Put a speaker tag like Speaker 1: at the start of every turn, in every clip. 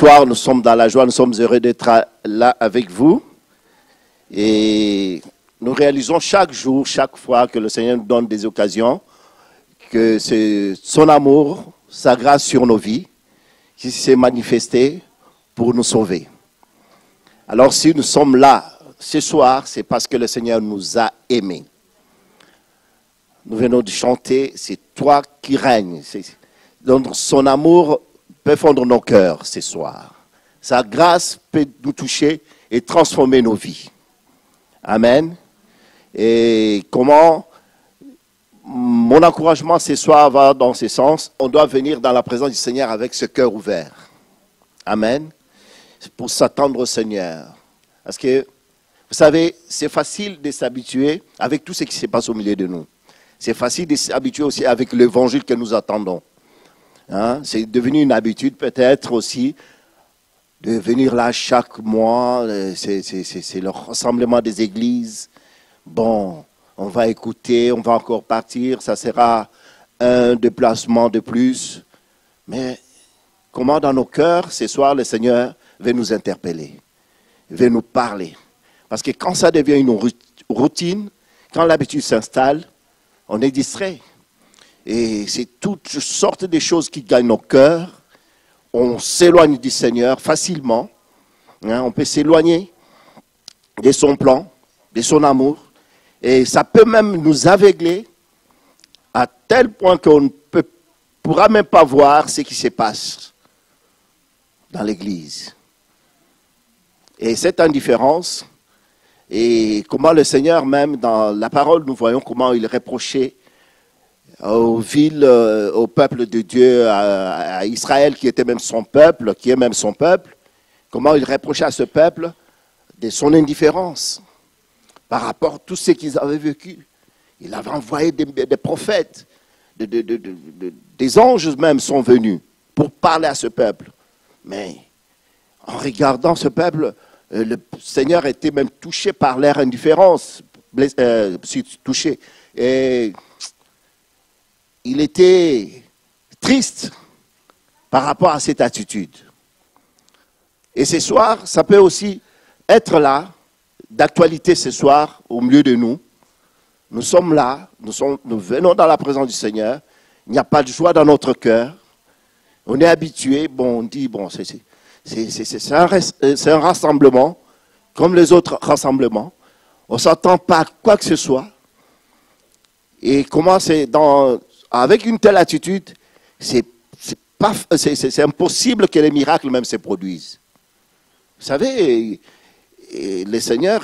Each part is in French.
Speaker 1: soir, nous sommes dans la joie, nous sommes heureux d'être là avec vous. Et nous réalisons chaque jour, chaque fois que le Seigneur nous donne des occasions, que c'est son amour, sa grâce sur nos vies, qui s'est manifesté pour nous sauver. Alors si nous sommes là ce soir, c'est parce que le Seigneur nous a aimés. Nous venons de chanter, c'est toi qui règnes. Donc son amour peut fondre nos cœurs ce soir. Sa grâce peut nous toucher et transformer nos vies. Amen. Et comment mon encouragement ce soir va dans ce sens. On doit venir dans la présence du Seigneur avec ce cœur ouvert. Amen. C'est pour s'attendre au Seigneur. Parce que, vous savez, c'est facile de s'habituer avec tout ce qui se passe au milieu de nous. C'est facile de s'habituer aussi avec l'évangile que nous attendons. Hein? C'est devenu une habitude peut-être aussi de venir là chaque mois. C'est le rassemblement des églises. Bon, on va écouter, on va encore partir. Ça sera un déplacement de plus. Mais comment dans nos cœurs, ce soir, le Seigneur veut nous interpeller, veut nous parler. Parce que quand ça devient une routine, quand l'habitude s'installe, on est distrait. Et c'est toutes sortes de choses qui gagnent nos cœurs. On s'éloigne du Seigneur facilement. Hein, on peut s'éloigner de son plan, de son amour. Et ça peut même nous aveugler à tel point qu'on ne pourra même pas voir ce qui se passe dans l'Église. Et cette indifférence, et comment le Seigneur même dans la parole, nous voyons comment il reprochait aux villes, au peuple de Dieu, à Israël qui était même son peuple, qui est même son peuple, comment il reprochait à ce peuple de son indifférence par rapport à tout ce qu'ils avaient vécu. Il avait envoyé des prophètes, des anges même sont venus pour parler à ce peuple. Mais en regardant ce peuple, le Seigneur était même touché par leur indifférence, touché. Et il était triste par rapport à cette attitude. Et ce soir, ça peut aussi être là, d'actualité ce soir, au milieu de nous. Nous sommes là, nous venons dans la présence du Seigneur. Il n'y a pas de joie dans notre cœur. On est habitué, bon, on dit, bon, c'est un rassemblement, comme les autres rassemblements. On ne s'attend pas à quoi que ce soit. Et comment avec une telle attitude, c'est impossible que les miracles même se produisent. Vous savez, le Seigneur,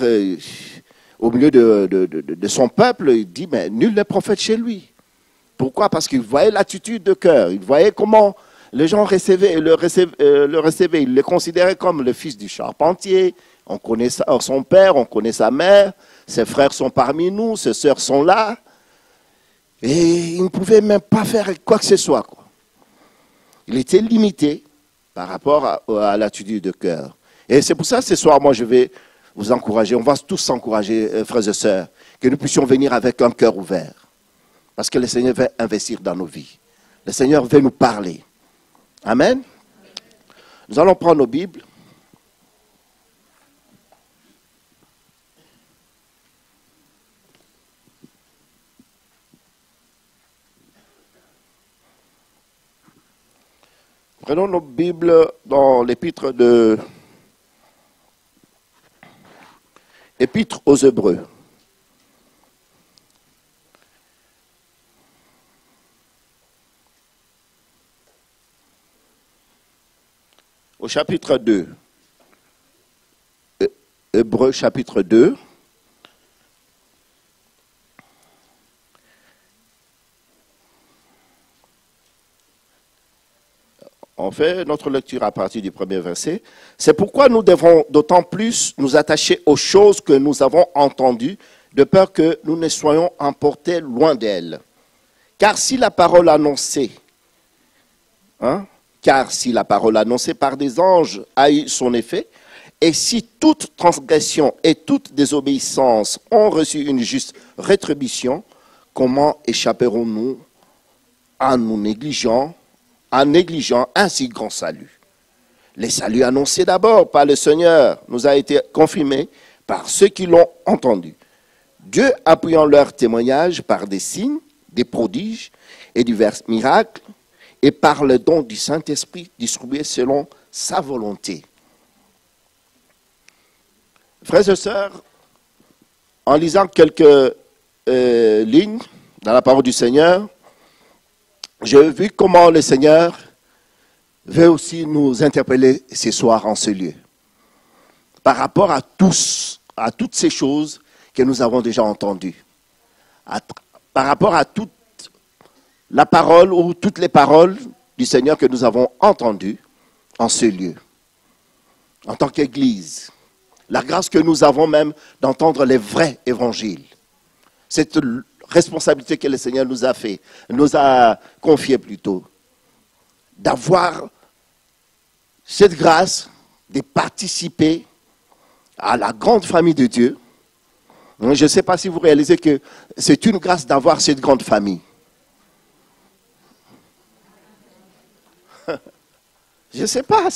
Speaker 1: au milieu de son peuple, il dit, mais nul n'est prophète chez lui. Pourquoi? Parce qu'il voyait l'attitude de cœur, il voyait comment les gens le recevaient, ils le considéraient comme le fils du charpentier. On connaît son père, on connaît sa mère, ses frères sont parmi nous, ses sœurs sont là. Et il ne pouvait même pas faire quoi que ce soit, quoi. Il était limité par rapport à l'attitude de cœur. Et c'est pour ça, ce soir, moi, je vais vous encourager. On va tous s'encourager, frères et sœurs, que nous puissions venir avec un cœur ouvert. Parce que le Seigneur veut investir dans nos vies. Le Seigneur veut nous parler. Amen. Nous allons prendre nos Bibles. Prenons nos Bibles dans l'épître aux Hébreux. Au chapitre 2. Hébreux chapitre 2. On fait notre lecture à partir du premier verset. C'est pourquoi nous devons d'autant plus nous attacher aux choses que nous avons entendues, de peur que nous ne soyons emportés loin d'elles. Car si la parole annoncée par des anges a eu son effet, et si toute transgression et toute désobéissance ont reçu une juste rétribution, comment échapperons-nous en négligeant un si grand salut? Les saluts annoncés d'abord par le Seigneur nous a été confirmés par ceux qui l'ont entendu. Dieu appuyant leur témoignage par des signes, des prodiges et divers miracles, et par le don du Saint-Esprit distribué selon sa volonté. Frères et sœurs, en lisant quelques lignes dans la parole du Seigneur, j'ai vu comment le Seigneur veut aussi nous interpeller ce soir en ce lieu. Par rapport à toutes ces choses que nous avons déjà entendues. Par rapport à toute la parole ou toutes les paroles du Seigneur que nous avons entendues en ce lieu. En tant qu'Église. La grâce que nous avons même d'entendre les vrais évangiles. Cette responsabilité que le Seigneur nous a confiée plutôt. D'avoir cette grâce de participer à la grande famille de Dieu. Je ne sais pas si vous réalisez que c'est une grâce d'avoir cette grande famille. Je ne sais pas,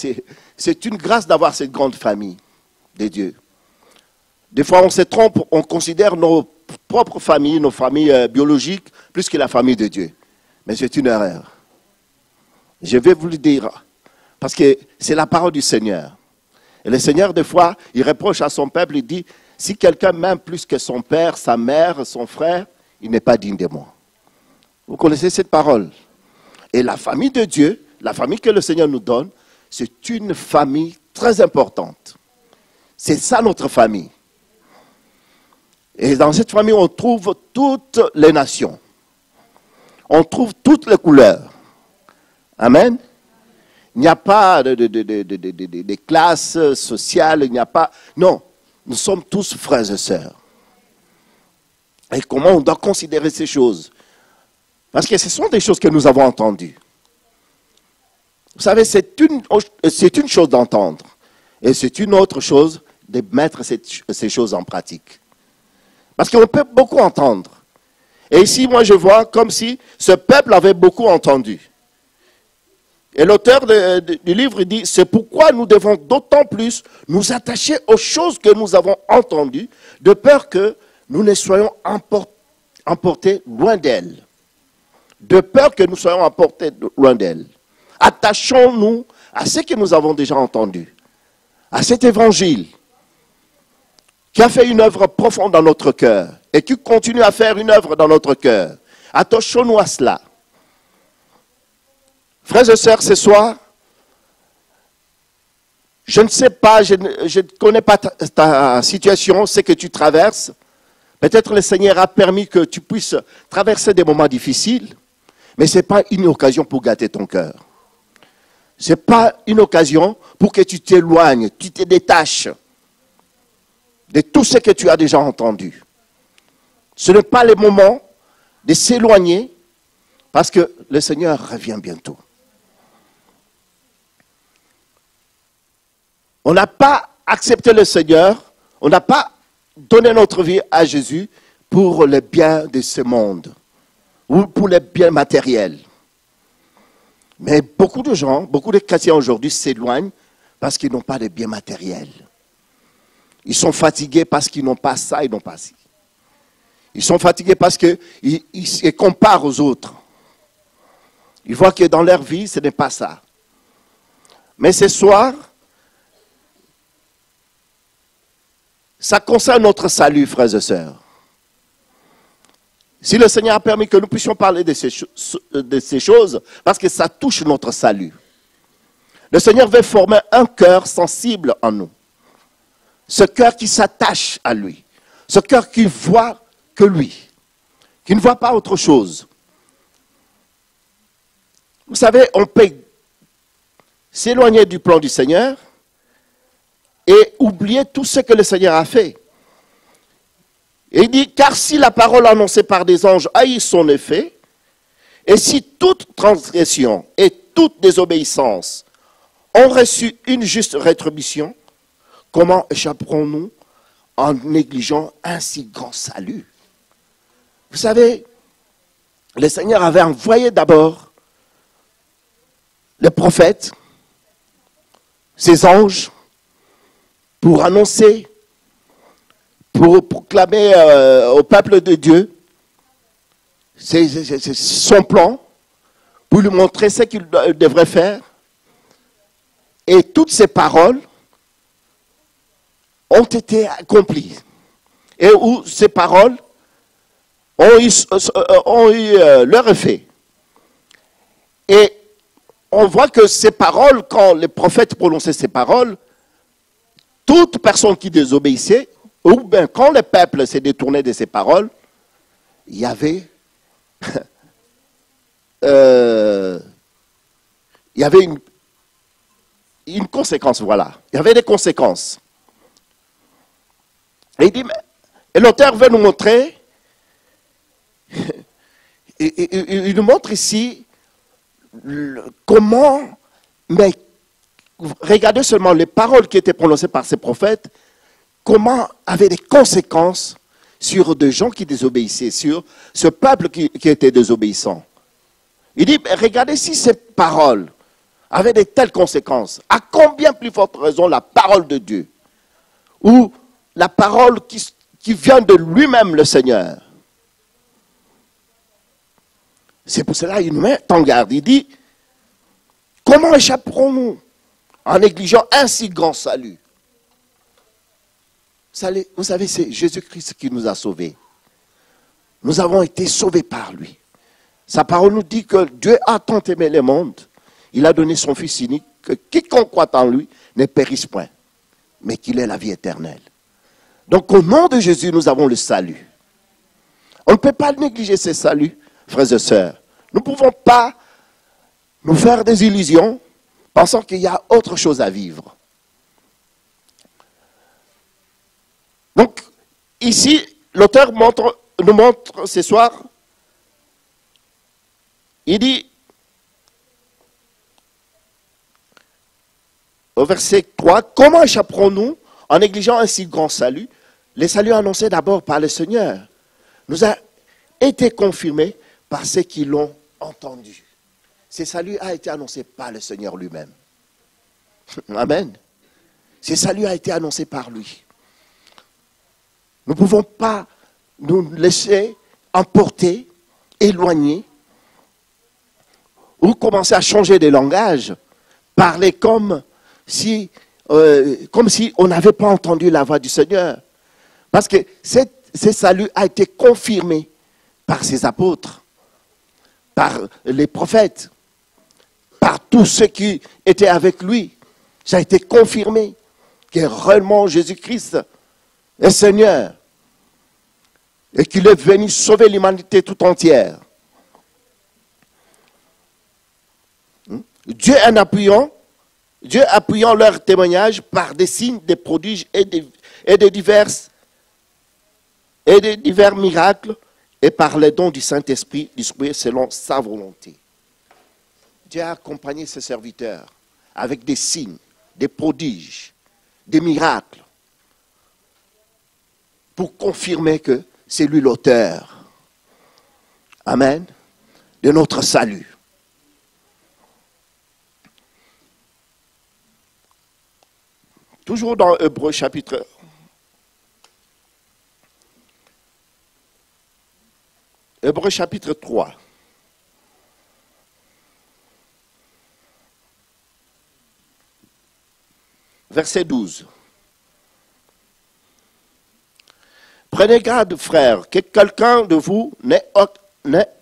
Speaker 1: c'est une grâce d'avoir cette grande famille de Dieu. Des fois, on se trompe, on considère nos propres familles, nos familles biologiques, plus que la famille de Dieu. Mais c'est une erreur. Je vais vous le dire, parce que c'est la parole du Seigneur. Et le Seigneur, des fois, il reproche à son peuple, il dit, si quelqu'un m'aime plus que son père, sa mère, son frère, il n'est pas digne de moi. Vous connaissez cette parole. Et la famille de Dieu, la famille que le Seigneur nous donne, c'est une famille très importante. C'est ça notre famille. Et dans cette famille, on trouve toutes les nations. On trouve toutes les couleurs. Amen. Il n'y a pas de classes sociales, il n'y a pas... Non, nous sommes tous frères et sœurs. Et comment on doit considérer ces choses? Parce que ce sont des choses que nous avons entendues. Vous savez, c'est une chose d'entendre. Et c'est une autre chose de mettre ces choses en pratique. Parce qu'on peut beaucoup entendre. Et ici, moi, je vois comme si ce peuple avait beaucoup entendu. Et l'auteur du livre dit, c'est pourquoi nous devons d'autant plus nous attacher aux choses que nous avons entendues, de peur que nous ne soyons emportés loin d'elles. De peur que nous soyons emportés loin d'elles. Attachons-nous à ce que nous avons déjà entendu, à cet évangile qui a fait une œuvre profonde dans notre cœur et qui continue à faire une œuvre dans notre cœur. Attachons-nous à cela. Frères et sœurs, ce soir, je ne sais pas, je ne connais pas ta situation, ce que tu traverses. Peut-être le Seigneur a permis que tu puisses traverser des moments difficiles, mais ce n'est pas une occasion pour gâter ton cœur. Ce n'est pas une occasion pour que tu t'éloignes, tu te détaches de tout ce que tu as déjà entendu. Ce n'est pas le moment de s'éloigner parce que le Seigneur revient bientôt. On n'a pas accepté le Seigneur, on n'a pas donné notre vie à Jésus pour le bien de ce monde ou pour le bien matériel. Mais beaucoup de gens, beaucoup de chrétiens aujourd'hui s'éloignent parce qu'ils n'ont pas de bien matériel. Ils sont fatigués parce qu'ils n'ont pas ça, ils n'ont pas ci. Ils sont fatigués parce qu'ils se comparent aux autres. Ils voient que dans leur vie, ce n'est pas ça. Mais ce soir, ça concerne notre salut, frères et sœurs. Si le Seigneur a permis que nous puissions parler de ces choses, parce que ça touche notre salut. Le Seigneur veut former un cœur sensible en nous. Ce cœur qui s'attache à lui. Ce cœur qui voit que lui. Qui ne voit pas autre chose. Vous savez, on peut s'éloigner du plan du Seigneur et oublier tout ce que le Seigneur a fait. Et il dit, car si la parole annoncée par des anges a eu son effet, et si toute transgression et toute désobéissance ont reçu une juste rétribution, comment échapperons-nous en négligeant un si grand salut? Vous savez, le Seigneur avait envoyé d'abord les prophètes, ses anges pour annoncer, pour proclamer au peuple de Dieu son plan, pour lui montrer ce qu'il devrait faire. Et toutes ces paroles ont été accomplies. Et où ces paroles ont eu leur effet. Et on voit que ces paroles, quand les prophètes prononçaient ces paroles, toute personne qui désobéissait, ou bien quand le peuple s'est détourné de ces paroles, il y avait, une conséquence, voilà. Il y avait des conséquences. Et il dit, et l'auteur veut nous montrer, il nous montre ici comment, mais regardez seulement les paroles qui étaient prononcées par ces prophètes, comment avaient des conséquences sur des gens qui désobéissaient, sur ce peuple qui était désobéissant. Il dit, regardez si ces paroles avaient de telles conséquences, à combien plus forte raison la parole de Dieu, ou la parole qui vient de lui-même, le Seigneur. C'est pour cela qu'il nous met en garde. Il dit, comment échapperons-nous en négligeant un si grand salut? Vous savez, c'est Jésus-Christ qui nous a sauvés. Nous avons été sauvés par lui. Sa parole nous dit que Dieu a tant aimé le monde, il a donné son Fils unique, que quiconque croit en lui ne périsse point, mais qu'il ait la vie éternelle. Donc au nom de Jésus, nous avons le salut. On ne peut pas négliger ce salut, frères et sœurs. Nous ne pouvons pas nous faire des illusions, pensant qu'il y a autre chose à vivre. Donc, ici, l'auteur nous montre ce soir, il dit, au verset 3, comment échapperons-nous en négligeant un si grand salut? Le salut annoncé d'abord par le Seigneur nous a été confirmé par ceux qui l'ont entendu. Ce salut a été annoncé par le Seigneur lui-même. Amen. Ce salut a été annoncé par lui. Nous ne pouvons pas nous laisser emporter, éloigner, ou commencer à changer de langage, parler comme si on n'avait pas entendu la voix du Seigneur. Parce que ce salut a été confirmé par ses apôtres, par les prophètes, par tous ceux qui étaient avec lui. Ça a été confirmé que réellement Jésus-Christ est Seigneur et qu'il est venu sauver l'humanité tout entière. Dieu appuyant leur témoignage par des signes, des prodiges et de divers miracles et par les dons du Saint-Esprit distribués selon sa volonté. Dieu a accompagné ses serviteurs avec des signes, des prodiges, des miracles pour confirmer que c'est lui l'auteur. Amen. De notre salut. Toujours dans Hébreux chapitre 3. Verset 12. Prenez garde, frères, que quelqu'un de vous n'ait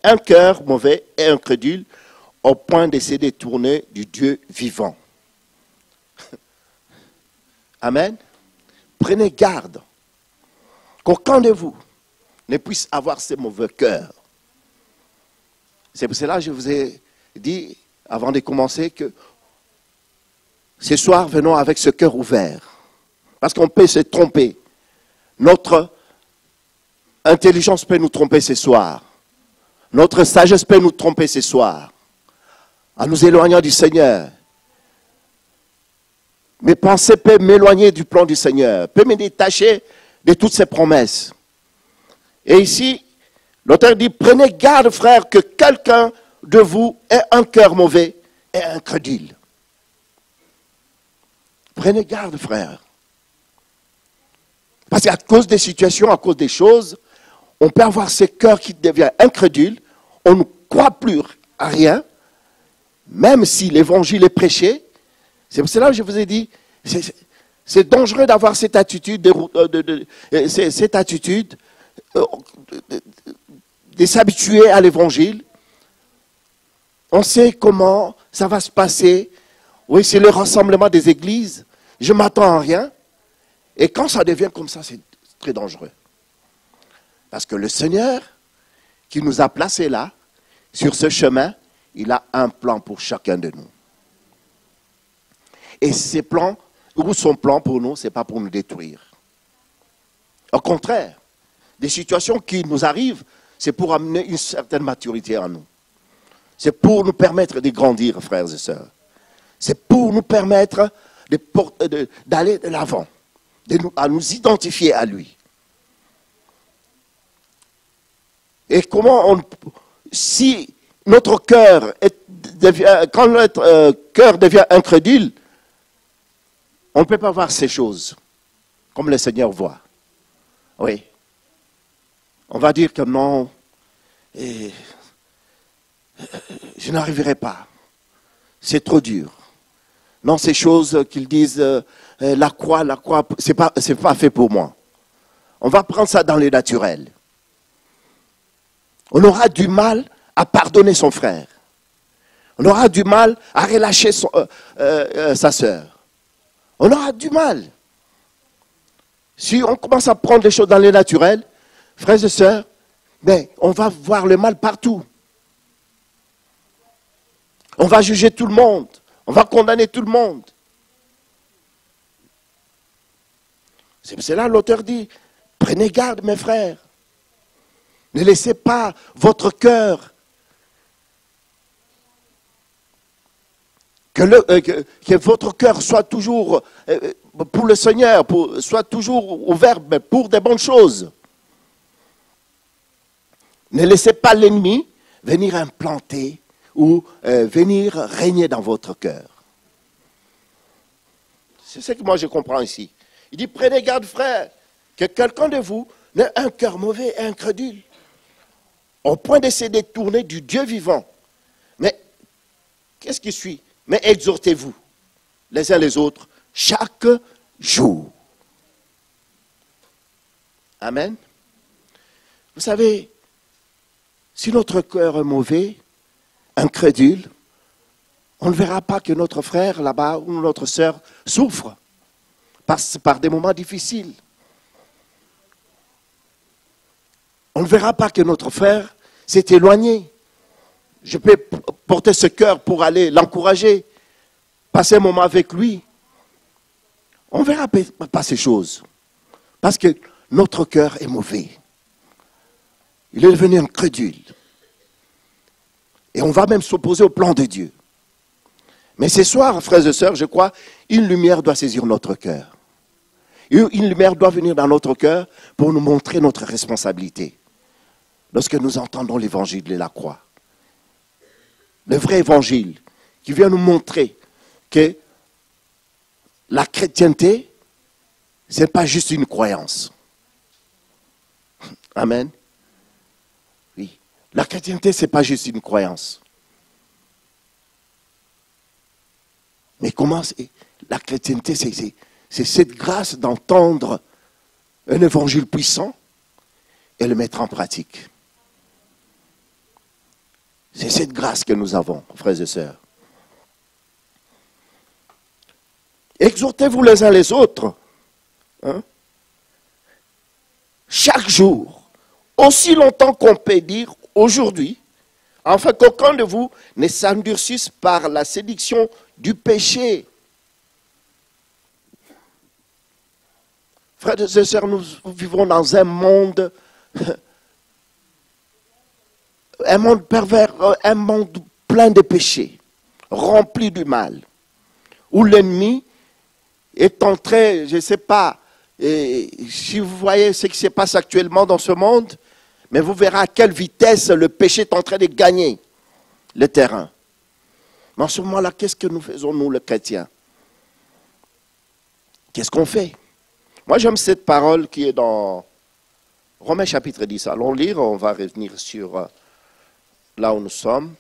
Speaker 1: un cœur mauvais et incrédule au point de se détourner du Dieu vivant. Amen. Prenez garde qu'aucun de vous ne puisse avoir ce mauvais cœur. C'est pour cela que je vous ai dit, avant de commencer, que ce soir, venons avec ce cœur ouvert. Parce qu'on peut se tromper. Notre intelligence peut nous tromper ce soir. Notre sagesse peut nous tromper ce soir. En nous éloignant du Seigneur. Mes pensées peuvent m'éloigner du plan du Seigneur, peuvent me détacher de toutes ses promesses. Et ici, l'auteur dit, prenez garde, frères, que quelqu'un de vous ait un cœur mauvais et incrédule. Prenez garde, frères. Parce qu'à cause des situations, à cause des choses, on peut avoir ce cœur qui devient incrédule, on ne croit plus à rien, même si l'évangile est prêché. C'est pour cela que je vous ai dit, c'est dangereux d'avoir cette attitude, de s'habituer à l'évangile. On sait comment ça va se passer. Oui, c'est le rassemblement des églises. Je m'attends à rien. Et quand ça devient comme ça, c'est très dangereux. Parce que le Seigneur, qui nous a placés là, sur ce chemin, il a un plan pour chacun de nous. Et ces plans, ou son plan pour nous, ce n'est pas pour nous détruire. Au contraire, des situations qui nous arrivent, c'est pour amener une certaine maturité en nous. C'est pour nous permettre de grandir, frères et sœurs. C'est pour nous permettre d'aller de l'avant, à nous identifier à lui. Et comment si notre cœur quand notre cœur devient incrédule, on ne peut pas voir ces choses comme le Seigneur voit. Oui. On va dire que non, je n'arriverai pas. C'est trop dur. Non, ces choses qu'ils disent, la croix, c'est pas fait pour moi. On va prendre ça dans le naturel. On aura du mal à pardonner son frère. On aura du mal à relâcher sa sœur. On aura du mal. Si on commence à prendre les choses dans le naturel, frères et sœurs, on va voir le mal partout. On va juger tout le monde. On va condamner tout le monde. C'est pour cela l'auteur dit, prenez garde mes frères. Ne laissez pas votre cœur que votre cœur soit toujours pour le Seigneur, soit toujours ouvert pour des bonnes choses. Ne laissez pas l'ennemi venir implanter ou venir régner dans votre cœur. C'est ce que moi je comprends ici. Il dit, prenez garde, frère, que quelqu'un de vous n'ait un cœur mauvais et incrédule, au point de se détourner du Dieu vivant. Mais, qu'est-ce qui suit? Mais exhortez-vous, les uns les autres, chaque jour. Amen. Vous savez, si notre cœur est mauvais, incrédule, on ne verra pas que notre frère là-bas ou notre sœur souffre, passe par des moments difficiles. On ne verra pas que notre frère s'est éloigné. Je peux porter ce cœur pour aller l'encourager, passer un moment avec lui. On ne verra pas ces choses, parce que notre cœur est mauvais. Il est devenu incrédule. Et on va même s'opposer au plan de Dieu. Mais ce soir, frères et sœurs, je crois, une lumière doit saisir notre cœur. Une lumière doit venir dans notre cœur pour nous montrer notre responsabilité. Lorsque nous entendons l'évangile de la croix. Le vrai évangile qui vient nous montrer que la chrétienté, ce n'est pas juste une croyance. Amen. Oui. La chrétienté, ce n'est pas juste une croyance. Mais comment la chrétienté, c'est cette grâce d'entendre un évangile puissant et le mettre en pratique. C'est cette grâce que nous avons, frères et sœurs. Exhortez-vous les uns les autres. Hein? Chaque jour, aussi longtemps qu'on peut dire aujourd'hui, afin qu'aucun de vous ne s'endurcisse par la séduction du péché. Frères et sœurs, nous vivons dans un monde pervers, un monde plein de péchés, rempli du mal, où l'ennemi est entré, je ne sais pas, si vous voyez ce qui se passe actuellement dans ce monde, mais vous verrez à quelle vitesse le péché est en train de gagner le terrain. Mais en ce moment-là, qu'est-ce que nous faisons, nous, les chrétiens? Qu'est-ce qu'on fait? Moi, j'aime cette parole qui est dans Romains chapitre 10. Allons lire, on va revenir sur là où nous sommes.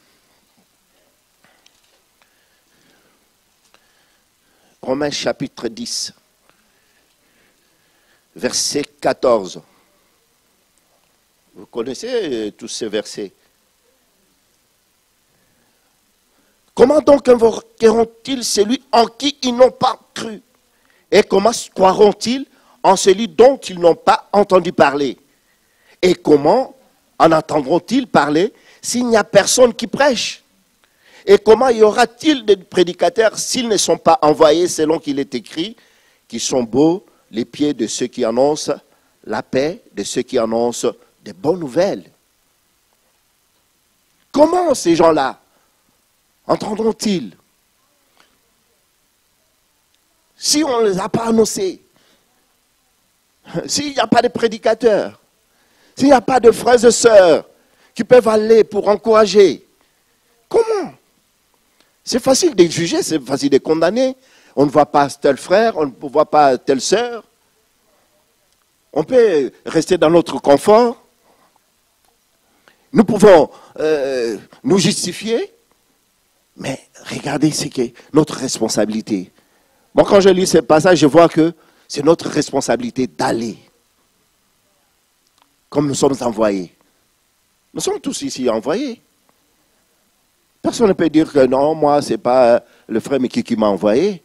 Speaker 1: Romains chapitre 10, verset 14. Vous connaissez tous ces versets. Comment donc invoqueront-ils celui en qui ils n'ont pas cru? Et comment croiront-ils en celui dont ils n'ont pas entendu parler? Et comment en entendront-ils parler s'il n'y a personne qui prêche? Et comment y aura-t-il des prédicateurs s'ils ne sont pas envoyés selon qu'il est écrit, qui sont beaux les pieds de ceux qui annoncent la paix, de ceux qui annoncent des bonnes nouvelles? Comment ces gens-là entendront-ils si on ne les a pas annoncés? S'il n'y a pas de prédicateurs, s'il n'y a pas de frères et sœurs qui peuvent aller pour encourager, comment? C'est facile de juger, c'est facile de condamner. On ne voit pas tel frère, on ne voit pas telle sœur. On peut rester dans notre confort. Nous pouvons nous justifier. Mais regardez ce qui est notre responsabilité. Moi, quand je lis ce passage, je vois que c'est notre responsabilité d'aller. Comme nous sommes envoyés. Nous sommes tous ici envoyés. Personne ne peut dire que non, moi, ce n'est pas le frère Mickey qui m'a envoyé.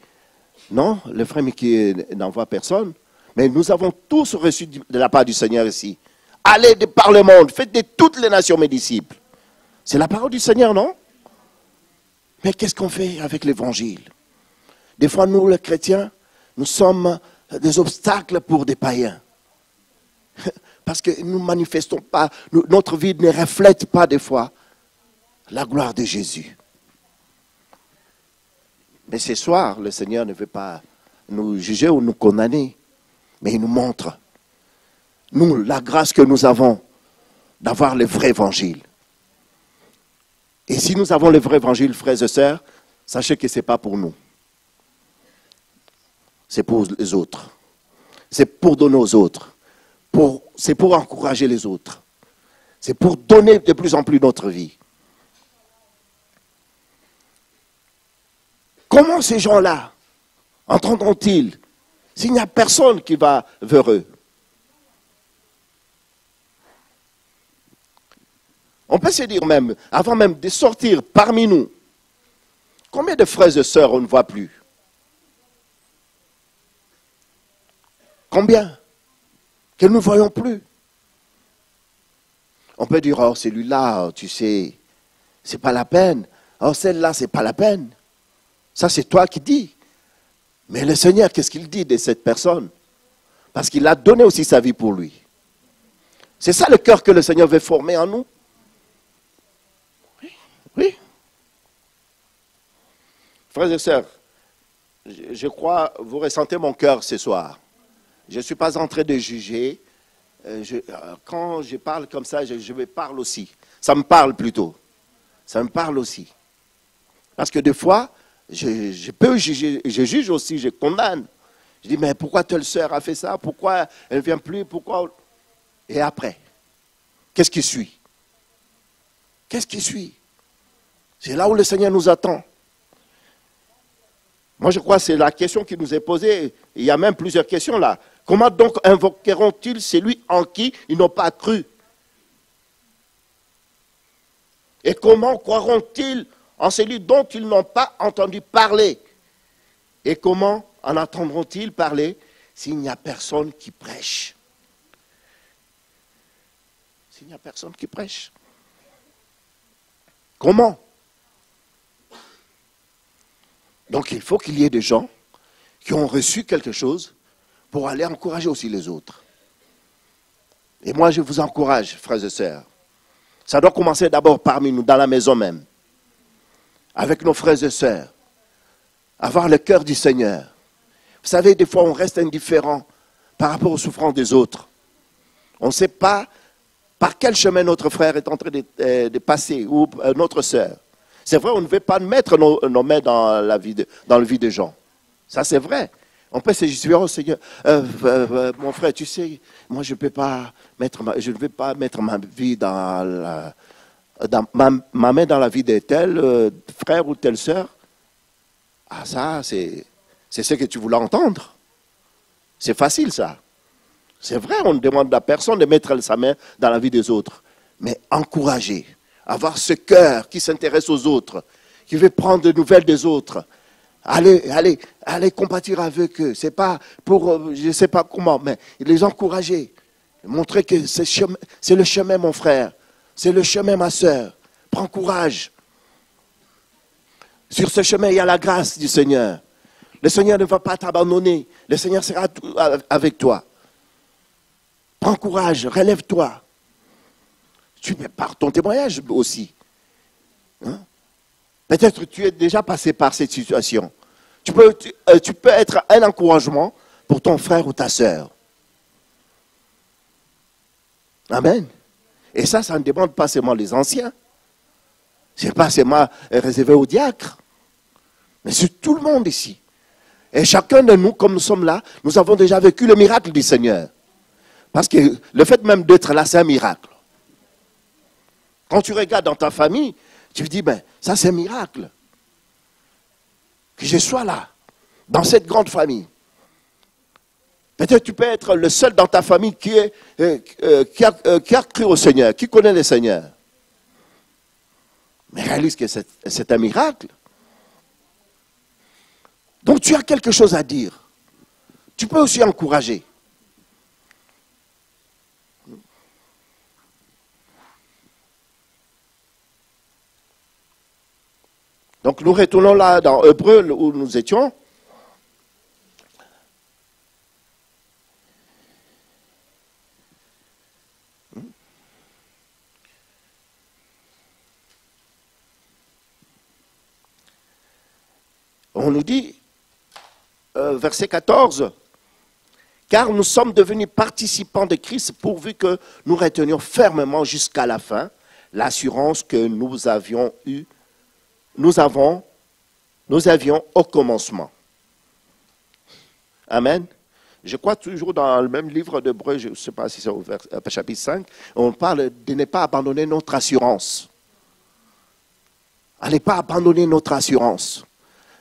Speaker 1: Non, le frère Mickey n'envoie personne. Mais nous avons tous reçu de la part du Seigneur ici. Allez par le monde, faites de toutes les nations mes disciples. C'est la parole du Seigneur, non? Mais qu'est-ce qu'on fait avec l'évangile? Des fois, nous, les chrétiens, nous sommes des obstacles pour des païens. Parce que nous ne manifestons pas, notre vie ne reflète pas des fois la gloire de Jésus. Mais ce soir, le Seigneur ne veut pas nous juger ou nous condamner, mais il nous montre, nous, la grâce que nous avons d'avoir le vrai évangile. Et si nous avons le vrai évangile, frères et sœurs, sachez que ce n'est pas pour nous. C'est pour les autres. C'est pour donner aux autres. C'est pour encourager les autres. C'est pour donner de plus en plus notre vie. Comment ces gens-là entendront-ils s'il n'y a personne qui va vers eux? On peut se dire même, avant même de sortir parmi nous, combien de frères et sœurs on ne voit plus? Combien? Que nous ne voyons plus. On peut dire, oh celui-là, tu sais, c'est pas la peine. Oh celle-là, c'est pas la peine. Ça, c'est toi qui dis. Mais le Seigneur, qu'est-ce qu'il dit de cette personne? Parce qu'il a donné aussi sa vie pour lui. C'est ça le cœur que le Seigneur veut former en nous. Oui. Frères et sœurs, je crois, vous ressentez mon cœur ce soir. Je ne suis pas en train de juger. Quand je parle comme ça, je me parle aussi. Ça me parle plutôt. Ça me parle aussi. Parce que des fois, je peux juger, je juge aussi, je condamne. Je dis, mais pourquoi telle sœur a fait ça? Pourquoi elle ne vient plus? Pourquoi? Et après, qu'est-ce qui suit? Qu'est-ce qui suit? C'est là où le Seigneur nous attend. Moi, je crois que c'est la question qui nous est posée. Il y a même plusieurs questions là. Comment donc invoqueront-ils celui en qui ils n'ont pas cru? Et comment croiront-ils en celui dont ils n'ont pas entendu parler? Et comment en entendront-ils parler s'il n'y a personne qui prêche? S'il n'y a personne qui prêche. Comment? Donc il faut qu'il y ait des gens qui ont reçu quelque chose pour aller encourager aussi les autres. Et moi je vous encourage, frères et sœurs. Ça doit commencer d'abord parmi nous, dans la maison même. Avec nos frères et sœurs. Avoir le cœur du Seigneur. Vous savez, des fois on reste indifférent par rapport aux souffrances des autres. On ne sait pas par quel chemin notre frère est en train de passer, ou notre sœur. C'est vrai, on ne veut pas mettre nos mains dans le vie des gens. Ça, c'est vrai. On peut se justifier, oh Seigneur, mon frère, tu sais, moi je ne vais pas mettre ma vie ma main dans la vie de tel frère ou telle sœur. Ah ça, c'est ce que tu voulais entendre. C'est facile ça. C'est vrai, on ne demande à personne de mettre sa main dans la vie des autres. Mais encourager, avoir ce cœur qui s'intéresse aux autres, qui veut prendre des nouvelles des autres. Allez compatir avec eux. C'est pas pour, je ne sais pas comment, mais les encourager. Montrer que c'est le chemin, mon frère. C'est le chemin, ma sœur. Prends courage. Sur ce chemin, il y a la grâce du Seigneur. Le Seigneur ne va pas t'abandonner. Le Seigneur sera avec toi. Prends courage, relève-toi. Tu par ton témoignage aussi. Hein? Peut-être tu es déjà passé par cette situation. Tu peux être un encouragement pour ton frère ou ta sœur. Amen. Et ça ne demande pas seulement les anciens. Ce n'est pas seulement réservé aux diacres. Mais c'est tout le monde ici. Et chacun de nous, comme nous sommes là, nous avons déjà vécu le miracle du Seigneur. Parce que le fait même d'être là, c'est un miracle. Quand tu regardes dans ta famille, tu te dis, ben, ça c'est un miracle. Que je sois là, dans cette grande famille. Peut-être tu peux être le seul dans ta famille qui a cru au Seigneur, qui connaît le Seigneur. Mais réalise que c'est un miracle. Donc tu as quelque chose à dire. Tu peux aussi encourager. Donc nous retournons là dans Hébreux où nous étions. On nous dit, verset 14, « Car nous sommes devenus participants de Christ pourvu que nous retenions fermement jusqu'à la fin l'assurance que nous avions au commencement. » Amen. Je crois toujours dans le même livre d'Hébreux, je ne sais pas si c'est au chapitre 5, on parle de ne pas abandonner notre assurance. Allez pas abandonner notre assurance.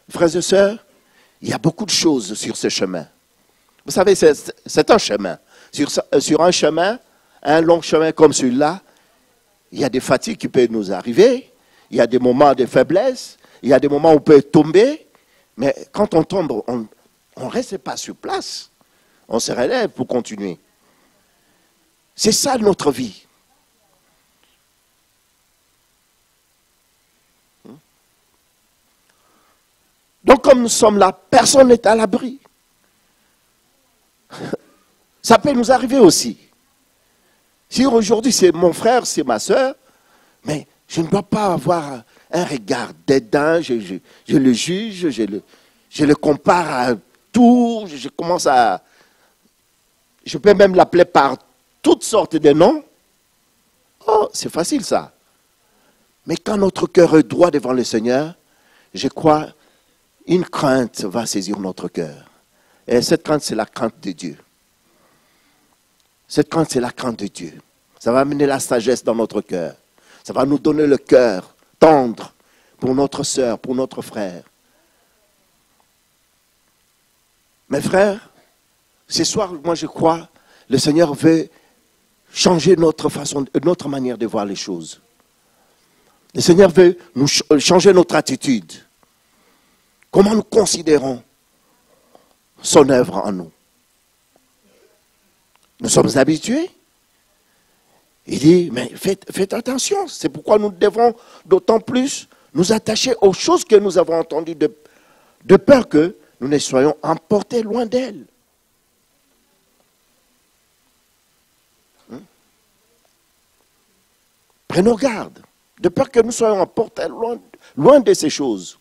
Speaker 1: Frères et sœurs, il y a beaucoup de choses sur ce chemin. Vous savez, c'est un chemin. Sur un chemin, un long chemin comme celui-là, il y a des fatigues qui peuvent nous arriver, il y a des moments de faiblesse, il y a des moments où on peut tomber, mais quand on tombe, on ne reste pas sur place. On se relève pour continuer. C'est ça notre vie. Donc comme nous sommes là, personne n'est à l'abri. Ça peut nous arriver aussi. Si aujourd'hui c'est mon frère, c'est ma soeur, mais je ne dois pas avoir un regard dédain, je le juge, je le compare à tout, je commence à... Je peux même l'appeler par toutes sortes de noms. Oh, c'est facile ça. Mais quand notre cœur est droit devant le Seigneur, je crois, une crainte va saisir notre cœur. Et cette crainte, c'est la crainte de Dieu. Cette crainte, c'est la crainte de Dieu. Ça va amener la sagesse dans notre cœur. Ça va nous donner le cœur tendre pour notre sœur, pour notre frère. Mes frères, ce soir, moi je crois, le Seigneur veut changer notre manière de voir les choses. Le Seigneur veut nous changer notre attitude. Comment nous considérons son œuvre en nous? Nous sommes habitués. Il dit, mais faites attention. C'est pourquoi nous devons d'autant plus nous attacher aux choses que nous avons entendues de peur que nous ne soyons emportés loin d'elles. Prenons garde, de peur que nous soyons emportés loin de ces choses.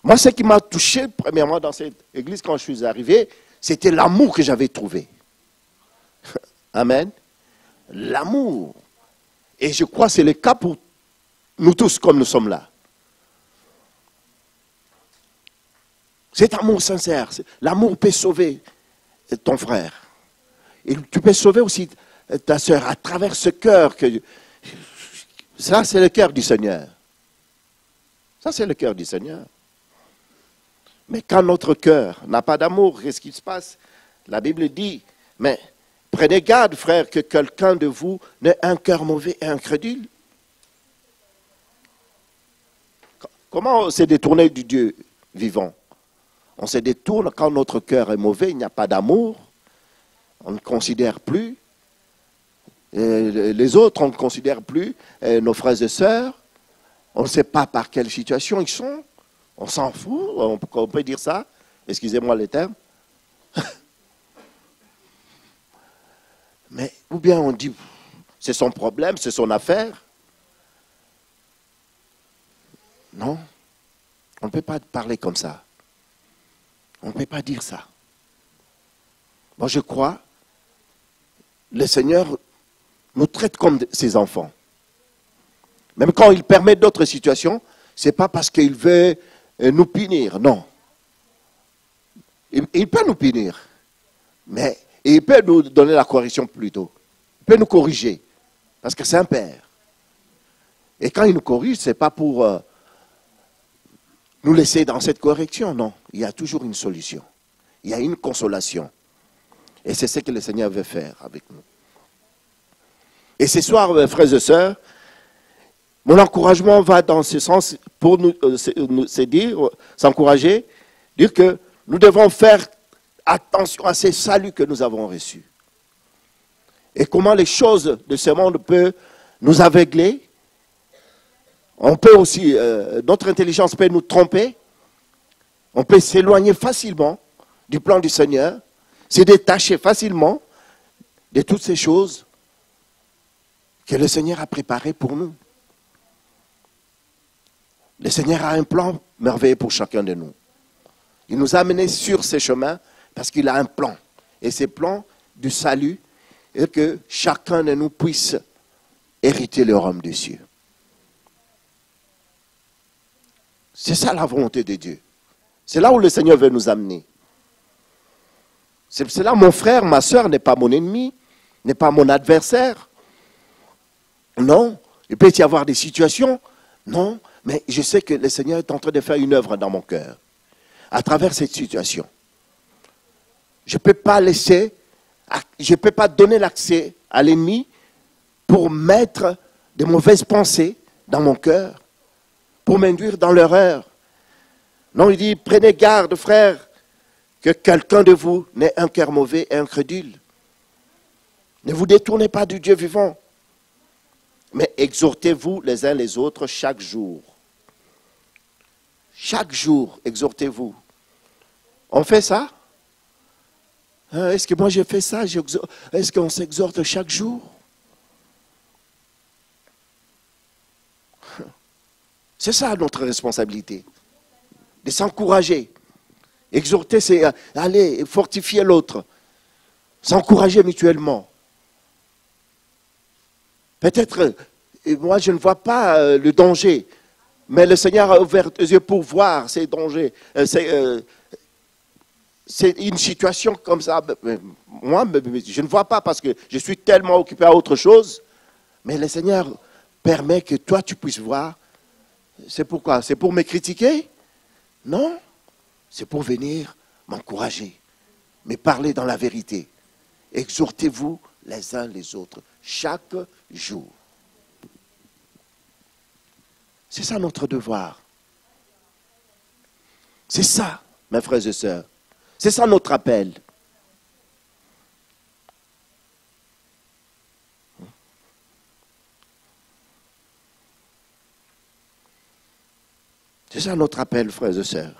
Speaker 1: Moi, ce qui m'a touché, premièrement, dans cette église, quand je suis arrivé, c'était l'amour que j'avais trouvé. Amen. L'amour. Et je crois que c'est le cas pour nous tous, comme nous sommes là. Cet amour sincère, l'amour peut sauver ton frère. Et tu peux sauver aussi ta soeur à travers ce cœur. Ça, c'est le cœur du Seigneur. Ça, c'est le cœur du Seigneur. Mais quand notre cœur n'a pas d'amour, qu'est-ce qui se passe? La Bible dit, mais prenez garde, frère, que quelqu'un de vous n'ait un cœur mauvais et incrédule. Comment on s'est détourné du Dieu vivant? On se détourne quand notre cœur est mauvais, il n'y a pas d'amour, on ne considère plus les autres, on ne considère plus nos frères et sœurs, on ne sait pas par quelle situation ils sont, on s'en fout, on peut dire ça, excusez-moi les termes. Mais, ou bien on dit, c'est son problème, c'est son affaire. Non, on ne peut pas parler comme ça. On ne peut pas dire ça. Moi, je crois, le Seigneur nous traite comme ses enfants. Même quand il permet d'autres situations, ce n'est pas parce qu'il veut nous punir, non. Il peut nous punir, mais il peut nous donner la correction plutôt. Il peut nous corriger, parce que c'est un père. Et quand il nous corrige, ce n'est pas pour nous laisser dans cette correction, non. Il y a toujours une solution. Il y a une consolation. Et c'est ce que le Seigneur veut faire avec nous. Et ce soir, mes frères et sœurs, mon encouragement va dans ce sens pour nous s'encourager, dire que nous devons faire attention à ces saluts que nous avons reçus. Et comment les choses de ce monde peuvent nous aveugler. On peut aussi, notre intelligence peut nous tromper. On peut s'éloigner facilement du plan du Seigneur, se détacher facilement de toutes ces choses que le Seigneur a préparées pour nous. Le Seigneur a un plan merveilleux pour chacun de nous. Il nous a amenés sur ces chemins parce qu'il a un plan. Et ce plan du salut est que chacun de nous puisse hériter le royaume des cieux. C'est ça la volonté de Dieu. C'est là où le Seigneur veut nous amener. C'est là, mon frère, ma soeur n'est pas mon ennemi, n'est pas mon adversaire. Non, il peut y avoir des situations, non, mais je sais que le Seigneur est en train de faire une œuvre dans mon cœur, à travers cette situation. Je ne peux pas laisser, je ne peux pas donner l'accès à l'ennemi pour mettre de mauvaises pensées dans mon cœur, pour m'induire dans l'erreur. Non, il dit, prenez garde, frère, que quelqu'un de vous n'ait un cœur mauvais et incrédule. Ne vous détournez pas du Dieu vivant, mais exhortez-vous les uns les autres chaque jour. Chaque jour, exhortez-vous. On fait ça? Est-ce que moi j'ai fait ça? Est-ce qu'on s'exhorte chaque jour? C'est ça notre responsabilité. De s'encourager. Exhorter, c'est aller fortifier l'autre. S'encourager mutuellement. Peut-être, moi je ne vois pas le danger, mais le Seigneur a ouvert les yeux pour voir ces dangers. C'est une situation comme ça. Moi, je ne vois pas parce que je suis tellement occupé à autre chose, mais le Seigneur permet que toi tu puisses voir. C'est pourquoi? C'est pour me critiquer? Non, c'est pour venir m'encourager, mais parler dans la vérité. Exhortez-vous les uns les autres, chaque jour. C'est ça notre devoir. C'est ça, mes frères et sœurs. C'est ça notre appel. C'est ça notre appel, frères et sœurs.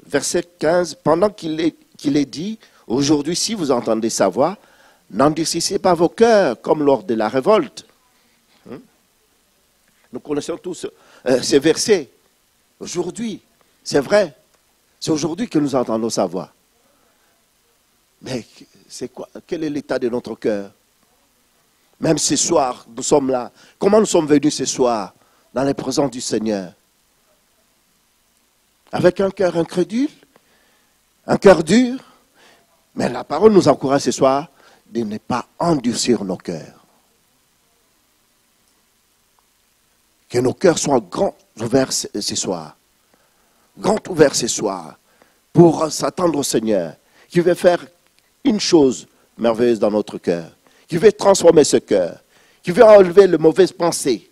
Speaker 1: Verset 15, pendant qu'il est dit, aujourd'hui, si vous entendez sa voix, n'endurcissez pas vos cœurs comme lors de la révolte. Nous connaissons tous ces versets. Aujourd'hui, c'est vrai, c'est aujourd'hui que nous entendons sa voix. Mais c'est quoi? Quel est l'état de notre cœur? Même ce soir, nous sommes là. Comment nous sommes venus ce soir dans les présences du Seigneur. Avec un cœur incrédule, un cœur dur. Mais la parole nous encourage ce soir de ne pas endurcir nos cœurs. Que nos cœurs soient grands ouverts ce soir. Grands ouverts ce soir. Pour s'attendre au Seigneur. Qui veut faire une chose merveilleuse dans notre cœur. Qui veut transformer ce cœur. Qui veut enlever les mauvaises pensées.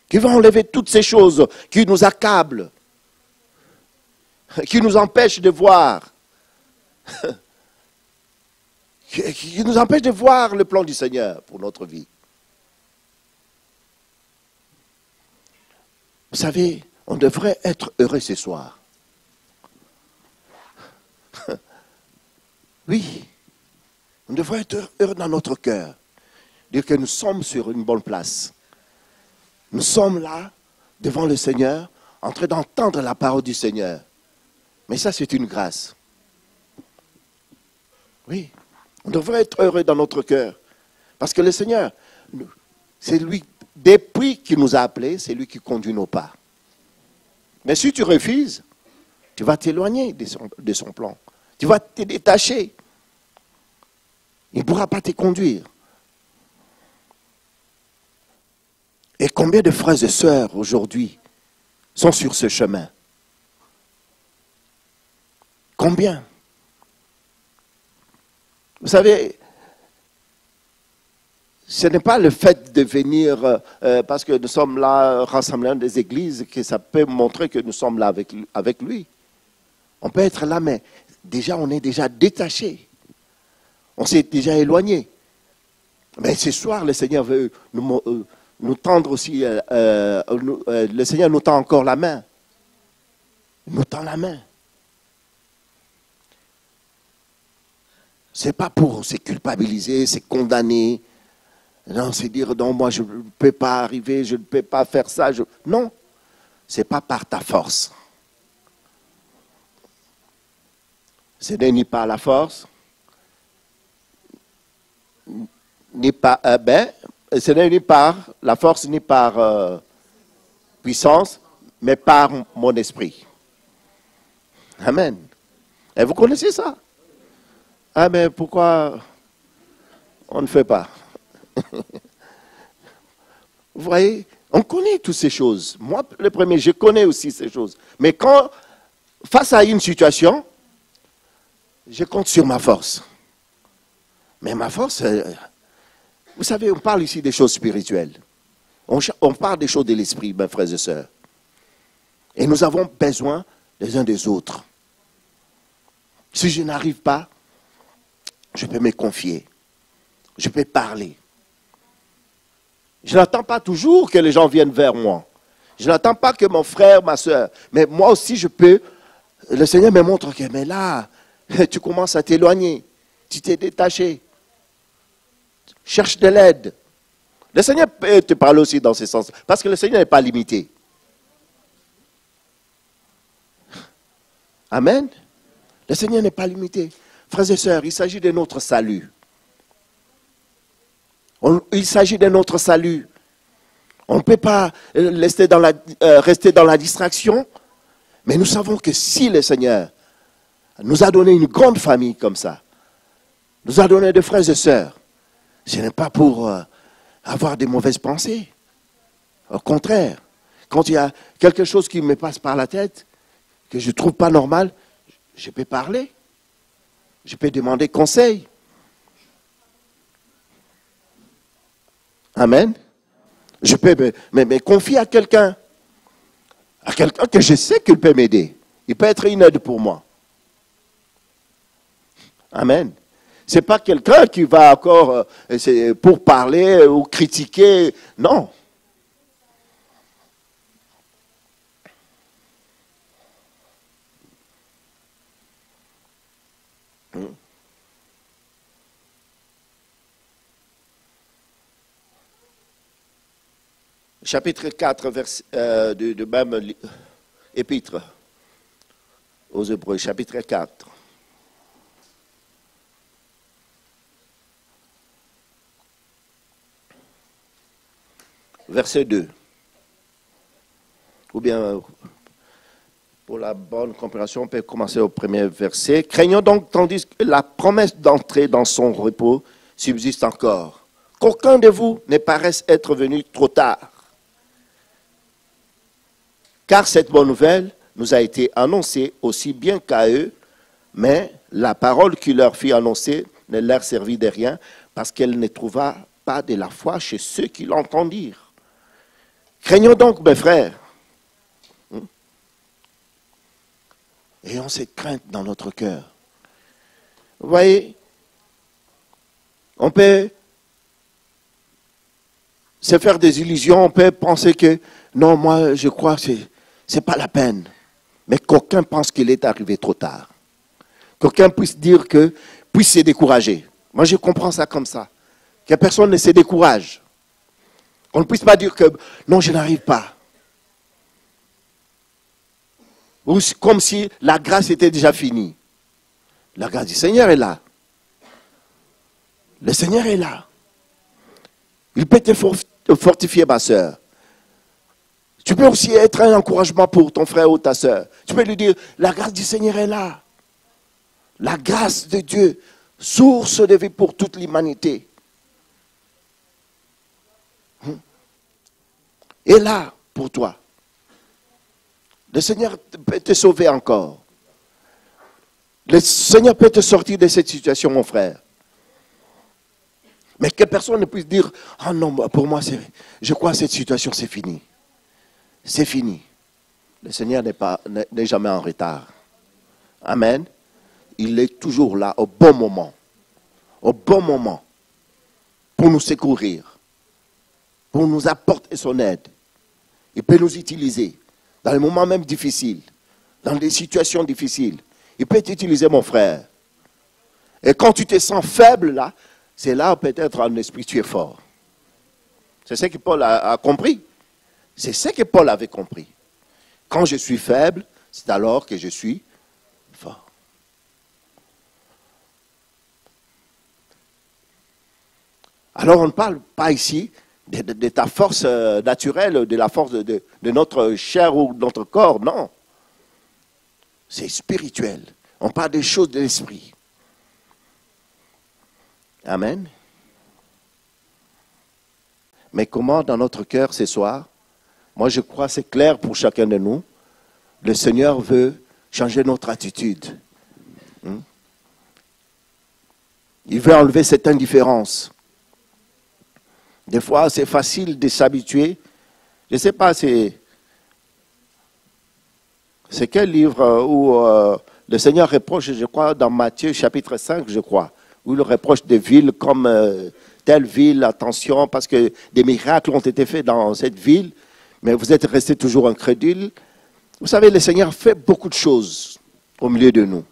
Speaker 1: Qui veut enlever toutes ces choses qui nous accablent. Qui nous empêchent de voir. Qui nous empêchent de voir le plan du Seigneur pour notre vie. Vous savez, on devrait être heureux ce soir. Oui, on devrait être heureux dans notre cœur. Dire que nous sommes sur une bonne place. Nous sommes là, devant le Seigneur, en train d'entendre la parole du Seigneur. Mais ça, c'est une grâce. Oui, on devrait être heureux dans notre cœur. Parce que le Seigneur, c'est lui, depuis qu'il nous a appelés, c'est lui qui conduit nos pas. Mais si tu refuses, tu vas t'éloigner de son plan. Tu vas te détacher. Il ne pourra pas te conduire. Et combien de frères et sœurs aujourd'hui sont sur ce chemin? Combien? Vous savez, ce n'est pas le fait de venir, parce que nous sommes là rassemblés dans des églises, que ça peut montrer que nous sommes là avec lui. On peut être là, mais déjà on est déjà détaché. On s'est déjà éloigné. Mais ce soir, le Seigneur veut nous tendre aussi, le Seigneur nous tend encore la main. Il nous tend la main. Ce n'est pas pour se culpabiliser, se condamner. Non, c'est dire, non, moi je ne peux pas arriver, je ne peux pas faire ça. Non, ce n'est pas par ta force. Ce n'est ni par la force, ni par, ce n'est ni par la force, ni par puissance, mais par mon esprit. Amen. Et vous connaissez ça? Ah, mais pourquoi on ne fait pas? Vous voyez, on connaît toutes ces choses. Moi, le premier, je connais aussi ces choses. Mais quand, face à une situation, je compte sur ma force. Mais ma force, vous savez, on parle ici des choses spirituelles. On parle des choses de l'esprit, mes frères et sœurs. Et nous avons besoin les uns des autres. Si je n'arrive pas, je peux me confier. Je peux parler. Je n'attends pas toujours que les gens viennent vers moi. Je n'attends pas que mon frère, ma soeur. Mais moi aussi, je peux. Le Seigneur me montre que, mais là, tu commences à t'éloigner. Tu t'es détaché. Cherche de l'aide. Le Seigneur peut te parler aussi dans ce sens. Parce que le Seigneur n'est pas limité. Amen. Le Seigneur n'est pas limité. Frères et sœurs, il s'agit de notre salut. Il s'agit de notre salut. On ne peut pas rester dans la distraction. Mais nous savons que si le Seigneur nous a donné une grande famille comme ça, nous a donné des frères et sœurs, ce n'est pas pour avoir des mauvaises pensées. Au contraire, quand il y a quelque chose qui me passe par la tête, que je ne trouve pas normal, je peux parler. Je peux demander conseil. Amen. Je peux me confier à quelqu'un que je sais qu'il peut m'aider. Il peut être une aide pour moi. Amen. Ce n'est pas quelqu'un qui va encore pour parler ou critiquer. Non. Chapitre 4, de même épître aux Hébreux, chapitre 4. verset 2. Ou bien, pour la bonne compréhension, on peut commencer au premier verset. Craignons donc, tandis que la promesse d'entrer dans son repos subsiste encore, qu'aucun de vous ne paraisse être venu trop tard. Car cette bonne nouvelle nous a été annoncée aussi bien qu'à eux, mais la parole qui leur fut annoncée ne leur servit de rien, parce qu'elle ne trouva pas de la foi chez ceux qui l'entendirent. Craignons donc, mes frères, ayons cette crainte dans notre cœur. Vous voyez, on peut se faire des illusions, on peut penser que non, moi je crois que c'est pas la peine. Mais qu'aucun pense qu'il est arrivé trop tard. Qu'aucun puisse dire que, puisse se décourager. Moi je comprends ça comme ça. Que personne ne se décourage. Qu'on ne puisse pas dire que non, je n'arrive pas. Ou comme si la grâce était déjà finie. La grâce du Seigneur est là. Le Seigneur est là. Il peut te fortifier, ma soeur. Tu peux aussi être un encouragement pour ton frère ou ta soeur. Tu peux lui dire, la grâce du Seigneur est là. La grâce de Dieu, source de vie pour toute l'humanité, est là pour toi. Le Seigneur peut te sauver encore. Le Seigneur peut te sortir de cette situation, mon frère. Mais que personne ne puisse dire, ah non, pour moi, je crois que cette situation, c'est fini. C'est fini. Le Seigneur n'est jamais en retard. Amen. Il est toujours là au bon moment. Au bon moment. Pour nous secourir. Pour nous apporter son aide. Il peut nous utiliser. Dans les moments même difficiles. Dans des situations difficiles. Il peut t'utiliser, mon frère. Et quand tu te sens faible, là, c'est là peut-être en esprit tu es fort. C'est ce que Paul a compris. C'est ce que Paul avait compris. Quand je suis faible, c'est alors que je suis fort. Alors on ne parle pas ici de ta force naturelle, de la force de notre chair ou de notre corps, non. C'est spirituel. On parle des choses de l'esprit. Amen. Mais comment dans notre cœur ce soir, moi je crois que c'est clair pour chacun de nous, le Seigneur veut changer notre attitude. Il veut enlever cette indifférence. Des fois c'est facile de s'habituer. Je ne sais pas, c'est quel livre où le Seigneur reproche, je crois, dans Matthieu chapitre 5, je crois, où il reproche des villes comme telle ville, attention, parce que des miracles ont été faits dans cette ville, mais vous êtes restés toujours incrédules. Vous savez, le Seigneur fait beaucoup de choses au milieu de nous.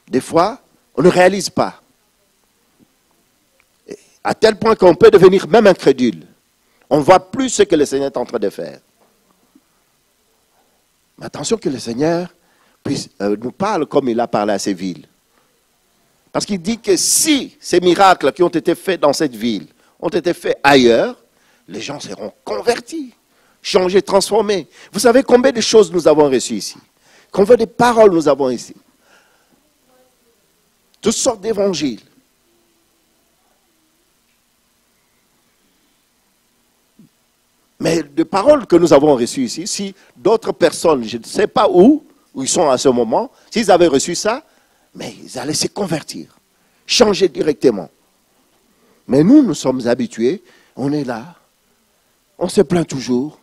Speaker 1: Des fois, on ne réalise pas. À tel point qu'on peut devenir même incrédule. On ne voit plus ce que le Seigneur est en train de faire. Mais attention que le Seigneur nous parle comme il a parlé à ces villes. Parce qu'il dit que si ces miracles qui ont été faits dans cette ville ont été faits ailleurs, les gens seront convertis, changés, transformés. Vous savez combien de choses nous avons reçues ici? Combien de paroles nous avons ici? Toutes sortes d'évangiles. Mais de paroles que nous avons reçues ici, si d'autres personnes, je ne sais pas où ils sont à ce moment, s'ils avaient reçu ça, mais ils allaient se convertir, changer directement. Mais nous sommes habitués, on est là, on se plaint toujours,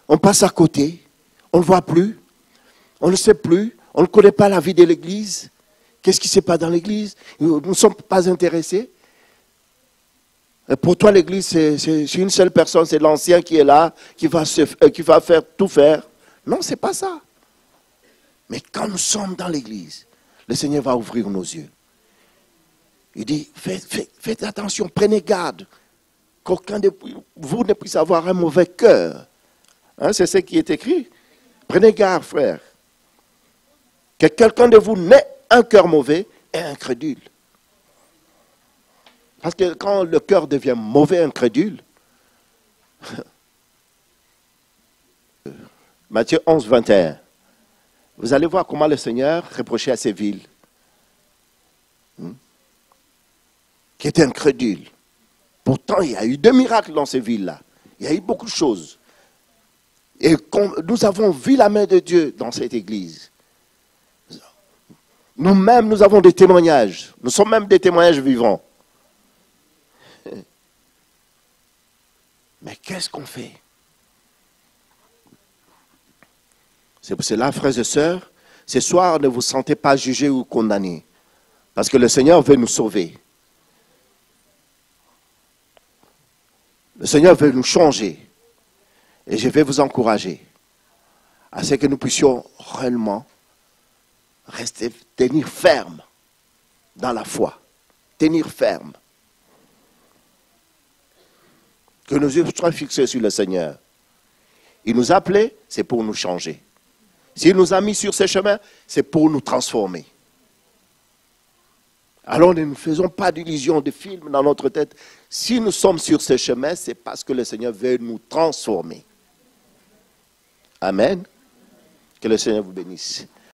Speaker 1: on passe à côté, on ne voit plus, on ne sait plus, on ne connaît pas la vie de l'Église. Qu'est-ce qui se passe dans l'Église? Nous ne sommes pas intéressés. Et pour toi, l'Église, c'est une seule personne, c'est l'ancien qui est là, qui va faire tout faire. Non, ce n'est pas ça. Mais quand nous sommes dans l'Église, le Seigneur va ouvrir nos yeux. Il dit, faites attention, prenez garde, qu'aucun de vous ne puisse avoir un mauvais cœur. Hein, c'est ce qui est écrit. Prenez garde, frère. Que quelqu'un de vous n'ait un cœur mauvais et incrédule. Parce que quand le cœur devient mauvais, incrédule, Matthieu 11, 21. Vous allez voir comment le Seigneur reprochait à ces villes qui étaient incrédules. Pourtant, il y a eu 2 miracles dans ces villes-là. Il y a eu beaucoup de choses. Et nous avons vu la main de Dieu dans cette église. Nous-mêmes, nous avons des témoignages. Nous sommes même des témoignages vivants. Mais qu'est-ce qu'on fait? C'est pour cela, frères et sœurs, ce soir, ne vous sentez pas jugés ou condamnés. Parce que le Seigneur veut nous sauver. Le Seigneur veut nous changer. Et je vais vous encourager à ce que nous puissions réellement tenir ferme dans la foi. Tenir ferme. Que nos yeux soient fixés sur le Seigneur. Il nous a appelés, c'est pour nous changer. S'il nous a mis sur ce chemin, c'est pour nous transformer. Alors ne nous faisons pas d'illusions, de films dans notre tête. Si nous sommes sur ce chemin, c'est parce que le Seigneur veut nous transformer. Amen. Que le Seigneur vous bénisse.